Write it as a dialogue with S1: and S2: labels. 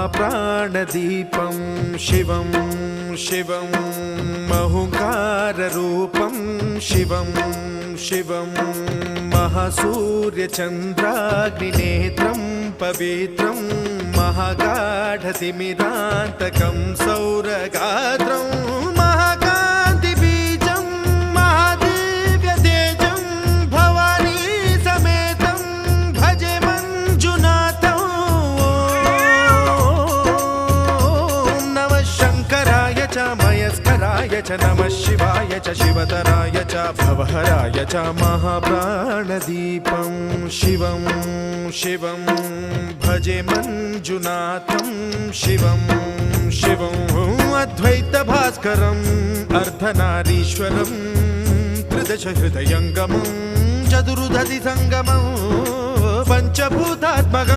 S1: महाप्राणदीपं शिवं शिवं महुकाररूपं शिवं शिवं महासूर्यचन्द्राग्निनेत्रं पवित्रं महागाढतिमिरान्तकं सौरगात्रं महाकान्तिबीजं महादिव्यतेजं भवानी समेतं भजे मञ्जुनाथं। ॐ नमः शङ्कराय च मयस्कराय च नमः शिवाय च शिवतराय च भवहराय च महाप्राणदीपं शिवं शिवं भजे मञ्जुनाथं शिवं शिवं अद्वैतभास्करम् अर्धनारीश्वरं त्रिदशहृदयङ्गमं चतुर्दधिसङ्गमं पञ्चभूतात्मकम्।